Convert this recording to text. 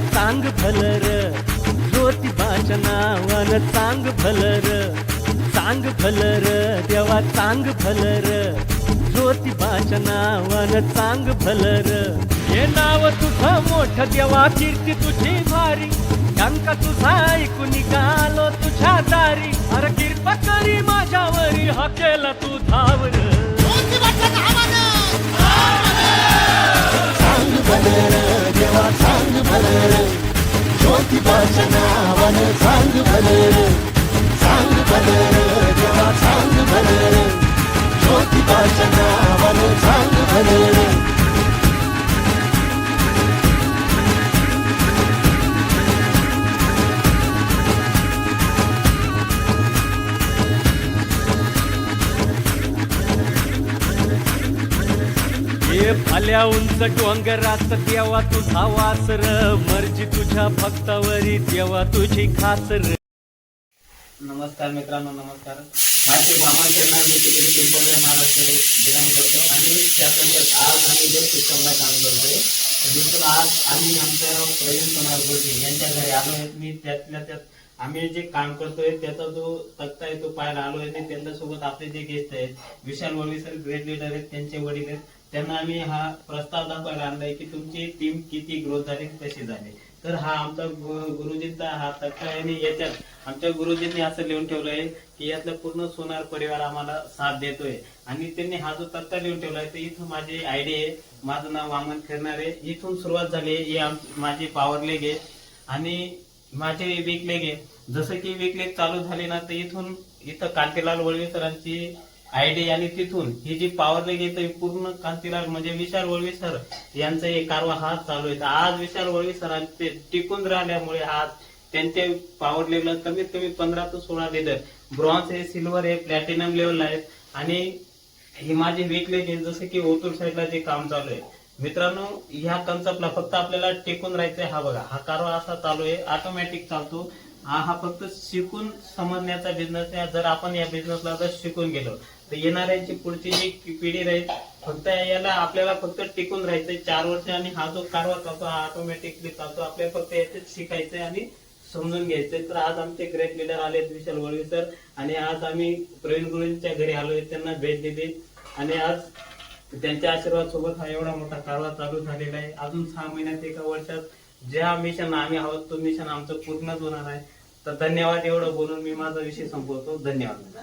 चांग भलर, ज्योतिबाच्या नावानं चांग भलर, चांग भलर देवा चांग भलर, ज्योतिबाच्या नावानं चांग भलर. हे नाव तुझं मोठं देवा, कीर्ती तुझी भारी, टंका तुझा ऐकून निघालो तुझ्या दारी. अरे कृपा करी माझ्यावरी, हा केला तू धावर. चांग भलर देवा चांग भलर, ज्योतिबाच्या नावानं चांग भलर, चांग भलर देवा चांग भलर, ज्योतिबाच्या नावानं चांग भलर. हे भल्या उंच डोंगरात देवा तुझा वासर, मर्जी तुझ्या भक्तावरी देवा तुझी खातर. नमस्कार मित्रांनो, नमस्कार. माझे ब्राह्मण चॅनल मी तिकडे पिंपळगाव महाराष्ट्र विराम करतो आणि त्यानंतर आज आम्ही जे शिक्षणला काम करतोय. बिलकुल आज आम्ही आमच्या प्रवीण कुमार गोटे यांच्या घरी आलो आहे. मी त्यातल्या त्यात आम्ही जे काम करतोय त्याचा जो तक्ता आहे तो पाहायला आलो आहे. आणि त्यांच्यासोबत आपले जे गेस्ट आहेत विशाल वळवी सर, ग्रेट लीडर आहेत, त्यांचे वडील आहेत. त्यांना आम्ही हा प्रस्ताव दाखवायला आणलाय की तुमची टीम किती ग्रोथ झाली, कशी झाली. तर हा आमचा गुरुजींचा हा तक्ता आहे आणि याच्यात आमच्या गुरुजींनी असं लिहून ठेवलंय की यातलं पूर्ण सोनार परिवार आम्हाला साथ देतोय. आणि त्यांनी हा जो तक्ता लिहून ठेवलाय तर इथं माझी आयडी आहे, माझं नाव वामन खिरणारे. इथून सुरुवात झाली ही माझी पॉवर लेग आहे आणि माझे वीक लेग आहे. जसं की वीक लेग चालू झाली ना तर इथं कांतीलाल वळवी सरांची आयडी आणि तिथून ही जी पॉवर लेग येते पूर्ण कांतीलाल म्हणजे विशाल वळवी सर यांचा एक कारवा हा चालू आहे. आज विशाल वळवी सरांचे टिकून राहिल्यामुळे आज त्यांचे पॉवर लेगला कमीत कमी 15 ते 16 लीडर ब्रॉन्झ आहे, सिल्वर आहे, प्लॅटिनम लेवल आहेत. आणि ही माझी वीक लेग आहे. जसं की ओतूर साईडला जे काम चालू आहे मित्रांनो, ह्या कन्सेप्टला फक्त आपल्याला टिकून राहायचंय. हा बघा हा कारवा असा चालू आहे, ऑटोमॅटिक चालतो. हा फक्त शिकून समजण्याचा बिझनेस आहे. जर आपण या बिझनेसला जर शिकून गेलो तर येणाऱ्यांची पुढची जी पिढी राहील फक्त याला आपल्याला फक्त टिकून राहायचंय 4 वर्ष. आणि हा जो कारवा चालतो हा ऑटोमॅटिकली चालतो. आपल्याला फक्त याच्यात शिकायचंय आणि समजून घ्यायचंय. तर आज आमचे ग्रेट लीडर आलेत विशाल वळवी सर आणि आज आम्ही प्रवीण गुरुजींच्या घरी आलोय, त्यांना भेट दिली आणि आज त्यांच्या आशीर्वाद सोबत हा एवढा मोठा कारवा चालू झालेला आहे. अजून 6 महिन्यात 1 वर्षात ज्या मिशन आम्ही आहोत तो मिशन आमचं पूर्णच होणार आहे. तर धन्यवाद. एवढं बोलून मी माझा विषय संपवतो. धन्यवाद.